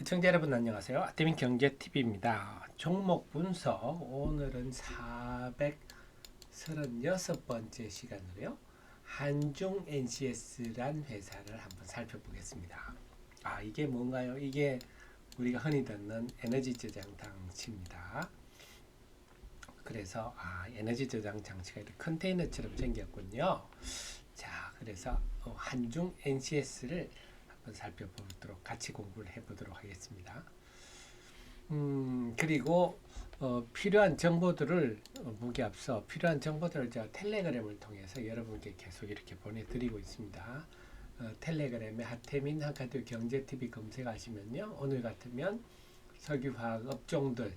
시청자 여러분 안녕하세요. 아태민 경제TV입니다. 종목 분석 오늘은 436번째 시간으로요. 한중 NCS란 회사를 한번 살펴보겠습니다. 이게 뭔가요? 이게 우리가 흔히 듣는 에너지 저장 장치입니다. 그래서 에너지 저장 장치가 이렇게 컨테이너처럼 생겼군요. 자, 그래서 한중 NCS를 살펴보도록 같이 공부를 해보도록 하겠습니다. 그리고 필요한 정보들을 보기 앞서 필요한 정보들을 제가 텔레그램을 통해서 여러분께 계속 이렇게 보내드리고 있습니다. 텔레그램에 하태민 한카드 경제TV 검색하시면요, 오늘 같으면 석유화학 업종들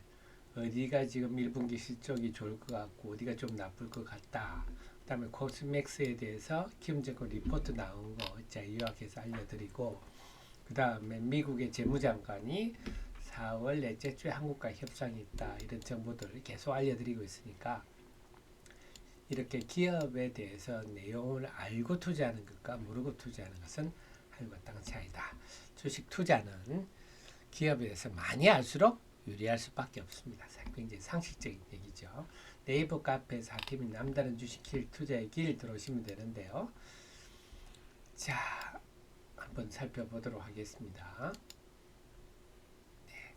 어디가 지금 1분기 실적이 좋을 것 같고 어디가 좀 나쁠 것 같다. 그 다음에 코스맥스에 대해서 기업적으로 리포트 나온 거 제가 요약해서 알려드리고, 그 다음에 미국의 재무장관이 4월 넷째 주에 한국과 협상이 있다, 이런 정보들을 계속 알려드리고 있으니까 이렇게 기업에 대해서 내용을 알고 투자하는 것과 모르고 투자하는 것은 하늘과 땅 차이다. 주식 투자는 기업에 대해서 많이 알수록 유리할 수밖에 없습니다. 굉장히 상식적인 얘기죠. 네이버 카페에서 하태민 남다른 주식길 투자의 길 들어오시면 되는데요. 자, 한번 살펴보도록 하겠습니다. 네.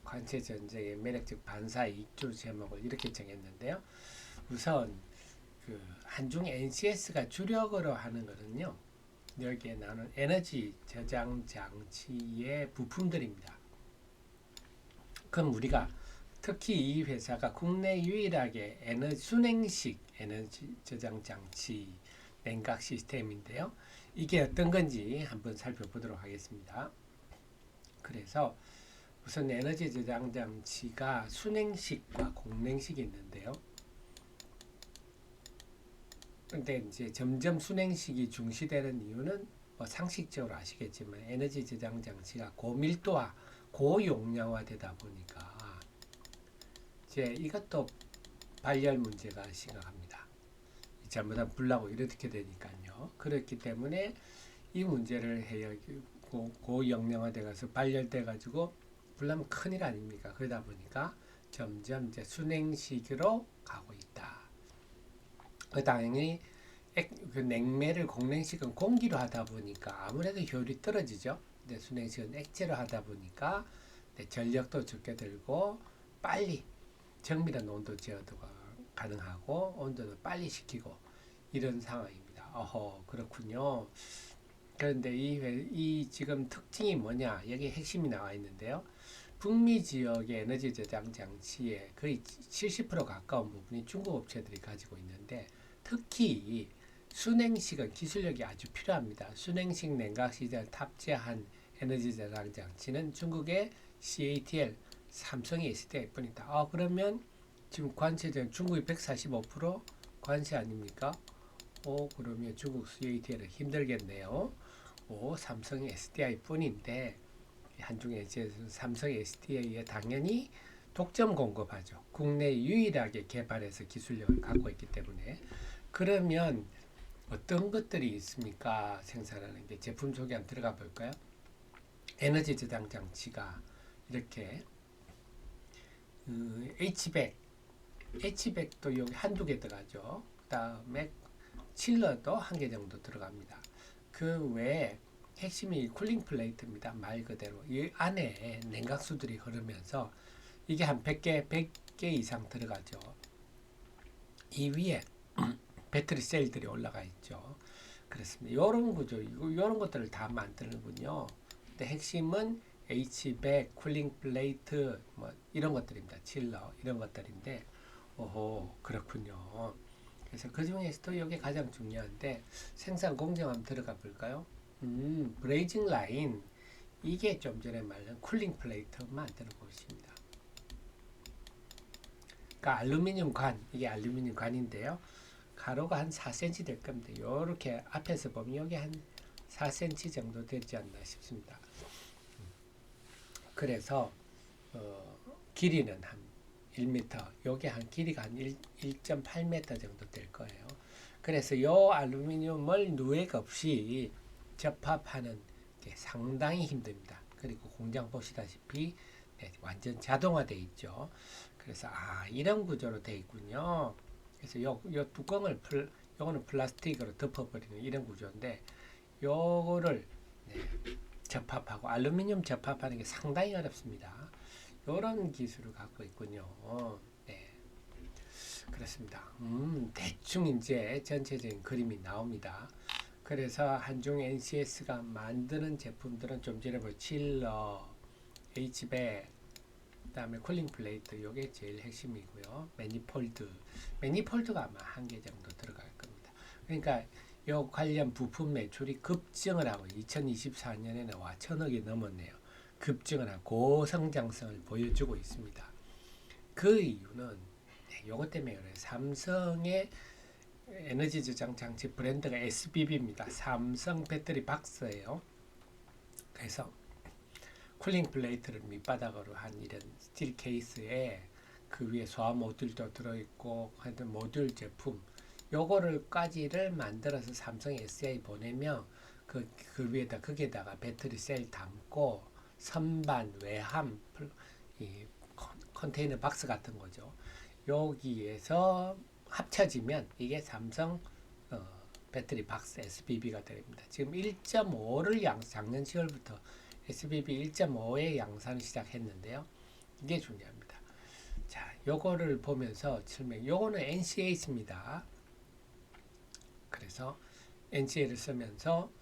관세 전쟁의 매력적 반사 이익주 제목을 이렇게 정했는데요. 우선 그 한중 NCS가 주력으로 하는 거는요, 여기에 나오는 에너지 저장 장치의 부품들입니다. 그럼 우리가 특히 이 회사가 국내 유일하게 순행식 에너지 저장 장치 냉각 시스템인데요. 이게 어떤 건지 한번 살펴보도록 하겠습니다. 그래서 우선 에너지 저장 장치가 순행식과 공냉식이 있는데요. 근데 이제 점점 순행식이 중시되는 이유는 상식적으로 아시겠지만 에너지 저장 장치가 고밀도화, 고용량화 되다 보니까 이제 이것도 발열 문제가 심각합니다. 잘못하면 불나고 이렇게 되니까요. 그렇기 때문에 이 문제를 고용량화 돼가서 발열돼 가지고 불나면 큰일 아닙니까? 그러다 보니까 점점 이제 순행식으로 가고 있다. 당연히 그 냉매를 공냉식은 공기로 하다 보니까 아무래도 효율이 떨어지죠. 근데 순행식은 액체로 하다 보니까 전력도 적게 들고 빨리 정밀한 온도 제어도가 가능하고 온도도 빨리 식히고 이런 상황입니다. 그렇군요. 그런데 이 지금 특징이 뭐냐? 여기 핵심이 나와 있는데요. 북미 지역의 에너지 저장 장치의 거의 70% 가까운 부분이 중국 업체들이 가지고 있는데, 특히 순행식은 기술력이 아주 필요합니다. 순행식 냉각 시설을 탑재한 에너지 저장 장치는 중국의 CATL, 삼성의 SDI 뿐이다. 그러면 지금 관세전 중국이 145% 관세 아닙니까? 그러면 중국 CATL은 힘들겠네요. 삼성의 SDI 뿐인데, 한중에 삼성의 SDI에 당연히 독점 공급하죠. 국내 유일하게 개발해서 기술력을 갖고 있기 때문에. 그러면 어떤 것들이 있습니까? 생산하는 게 제품 소개 한번 들어가 볼까요? 에너지 저장 장치가 이렇게 H백도 여기 한두 개 들어가죠. 그 다음에 칠러도 한 개 정도 들어갑니다. 그 외에 핵심이 쿨링 플레이트입니다. 말 그대로 이 안에 냉각수들이 흐르면서 이게 한 100개 이상 들어가죠. 이 위에 배터리 셀들이 올라가 있죠. 그렇습니다. 이런 구조, 이런 것들을 다 만드는군요. 근데 핵심은 H백, 쿨링 플레이트 뭐 이런 것들입니다. 칠러 이런 것들인데, 그렇군요. 그래서 그 중에서도 이게 가장 중요한데, 생산 공정 한번 들어가 볼까요? 브레이징 라인, 이게 좀 전에 말한 쿨링 플레이트 만드는 곳입니다. 그러니까 알루미늄 관, 이게 알루미늄 관인데요. 가로가 한 4cm 될 겁니다. 이렇게 앞에서 보면 여기 한 4cm 정도 되지 않나 싶습니다. 그래서 길이는 한 1m, 요게 한 길이가 한 1.8m 정도 될 거예요. 그래서 요 알루미늄을 누액 없이 접합하는 게 상당히 힘듭니다. 그리고 공장 보시다시피 네, 완전 자동화돼 있죠. 그래서 이런 구조로 돼 있군요. 그래서 요 뚜껑을 요거는 플라스틱으로 덮어버리는 이런 구조인데 요거를 네, 접합하고 알루미늄 접합하는 게 상당히 어렵습니다. 요런 기술을 갖고 있군요. 네. 그렇습니다. 대충 이제 전체적인 그림이 나옵니다. 그래서 한중 NCS가 만드는 제품들은 좀 전에 뭐 칠러, H백, 그다음에 쿨링 플레이트 요게 제일 핵심이고요. 매니폴드가 아마 한 개 정도 들어갈 겁니다. 그러니까 요 관련 부품 매출이 급증을 하고 2024년에는 와 1,000억이 넘었네요. 급증을 하고 고성장성을 보여주고 있습니다. 그 이유는 요것 때문에 그래요. 삼성의 에너지 저장 장치 브랜드가 SBB입니다. 삼성 배터리 박스예요. 그래서 쿨링 플레이트를 밑바닥으로 한 이런 스틸 케이스에 그 위에 소화 모듈도 들어있고 하여튼 모듈 제품 요거를까지를 만들어서 삼성 SDI 보내면 그 위에다 거기에다가 배터리 셀 담고 선반 외함 이 컨테이너 박스 같은 거죠. 여기에서 합쳐지면 이게 삼성 배터리 박스 SBB가 됩니다. 지금 1.5를 작년 10월부터 SBB 1.5의 양산을 시작했는데요. 이게 중요합니다. 자, 요거를 보면서 요거는 NCA입니다. 그래서 NCA를 쓰면서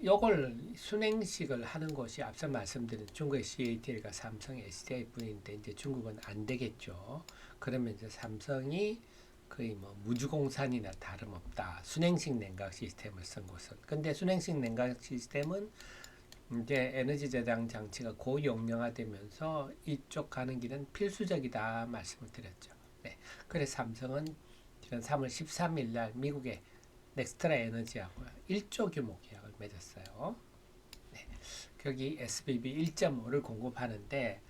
요걸 순행식을 하는 곳이 앞서 말씀드린 중국의 CATL과 삼성 SDI 뿐인데 이제 중국은 안 되겠죠. 그러면 이제 삼성이 거의 뭐 무주공산이나 다름없다. 순행식 냉각 시스템을 쓴 곳은. 근데 순행식 냉각 시스템은 이제 에너지 저장 장치가 고용량화되면서 이쪽 가는 길은 필수적이다 말씀을 드렸죠. 네. 그래서 삼성은 지난 3월 13일 날 미국의 넥스트라 에너지하고 1조 규모 계약을 맺었어요. 네. 거기 SBB 1.5를 공급하는데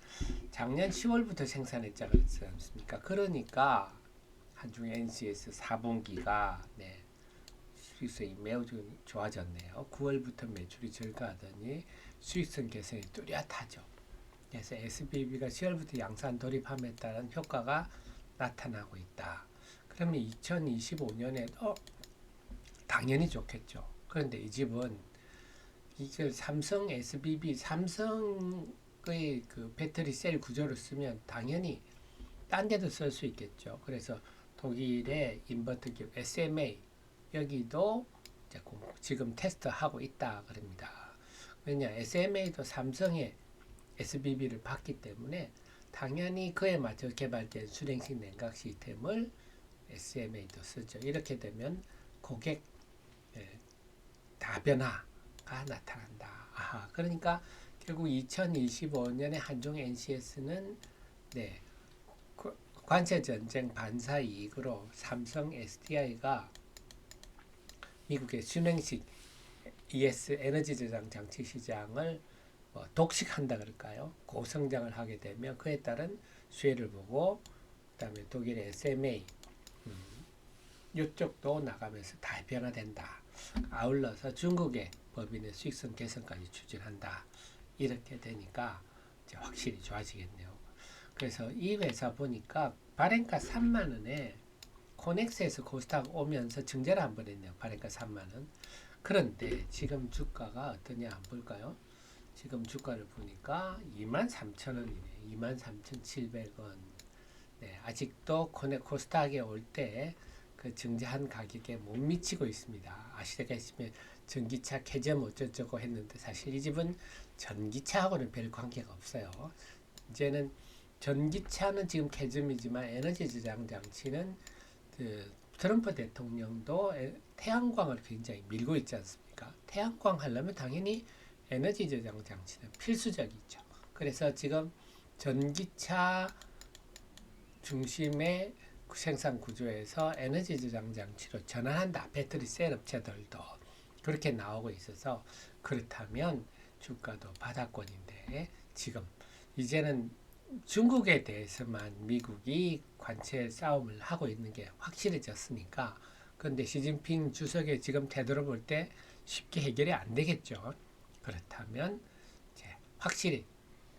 작년 10월부터 생산했지 않습니까? 그러니까 한중 NCS 4분기가 네, 수익성이 매우 좋아졌네요. 9월부터 매출이 증가하더니 수익성 개선이 뚜렷하죠. 그래서 SBB가 10월부터 양산 돌입함에 따른 효과가 나타나고 있다. 그러면 2025년에도 당연히 좋겠죠. 그런데 이 집은 이걸 삼성 SBB 삼성의 그 배터리 셀 구조를 쓰면 당연히 딴 데도 쓸 수 있겠죠. 그래서 독일의 인버터 기업 SMA 여기도 지금 테스트하고 있다 그럽니다. 왜냐 SMA도 삼성의 SBB를 받기 때문에 당연히 그에 맞춰 개발된 순행식 냉각 시스템을 SMA도 쓰죠. 이렇게 되면 고객 다변화가 나타난다. 그러니까 결국 2025년에 한중 NCS는 네, 관세 전쟁 반사 이익으로 삼성 SDI가 미국의 순행식 ES 에너지 저장 장치 시장을 독식한다 그럴까요? 고성장을 하게 되면 그에 따른 수혜를 보고 그다음에 독일의 SMA 이쪽도 나가면서 다 변화된다. 아울러서 중국의 법인의 수익성 개선까지 추진한다. 이렇게 되니까 이제 확실히 좋아지겠네요. 그래서 이 회사 보니까 발행가 3만 원에 코넥스에서 코스닥 오면서 증자를 한 번 했네요. 발행가 3만 원. 그런데 지금 주가가 어떠냐 한번 볼까요? 지금 주가를 보니까 23,000원이네. 23,700원. 네, 아직도 코스닥에 올 때 그 증자한 가격에 못 미치고 있습니다. 아시다시피 전기차 캐점 어쩌저쩌고 했는데 사실 이 집은 전기차하고는 별 관계가 없어요. 이제는 전기차는 지금 캐점이지만 에너지 저장 장치는 그 트럼프 대통령도 태양광을 굉장히 밀고 있지 않습니까? 태양광 하려면 당연히 에너지 저장 장치는 필수적이죠. 그래서 지금 전기차 중심의 생산 구조에서 에너지 저장 장치로 전환한다. 배터리 셀 업체들도 그렇게 나오고 있어서 그렇다면 주가도 바닥권인데 지금 이제는 중국에 대해서만 미국이 관세 싸움을 하고 있는 게 확실해졌으니까 그런데 시진핑 주석의 지금 태도를 볼 때 쉽게 해결이 안 되겠죠. 그렇다면 이제 확실히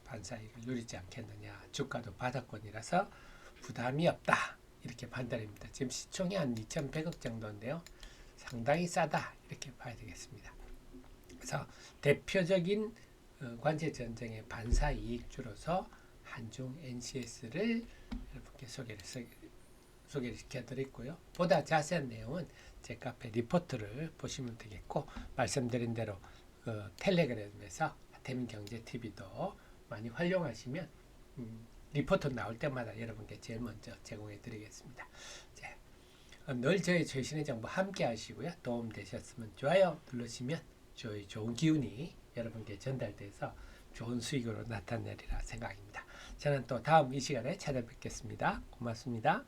반사이익을 누리지 않겠느냐. 주가도 바닥권이라서 부담이 없다. 이렇게 판단입니다. 지금 시총이 한 2,100억 정도인데요. 상당히 싸다. 이렇게 봐야 되겠습니다. 그래서 대표적인 관세 전쟁의 반사이익주로서 한중 NCS를 여러분께 소개를 시켜드렸고요. 보다 자세한 내용은 제 카페 리포트를 보시면 되겠고, 말씀드린 대로 텔레그램에서 태민경제TV도 많이 활용하시면 리포트 나올 때마다 여러분께 제일 먼저 제공해 드리겠습니다. 늘 저희 최신의 정보 함께 하시고요. 도움 되셨으면 좋아요 누르시면 저희 좋은 기운이 여러분께 전달돼서 좋은 수익으로 나타내리라 생각입니다. 저는 또 다음 이 시간에 찾아뵙겠습니다. 고맙습니다.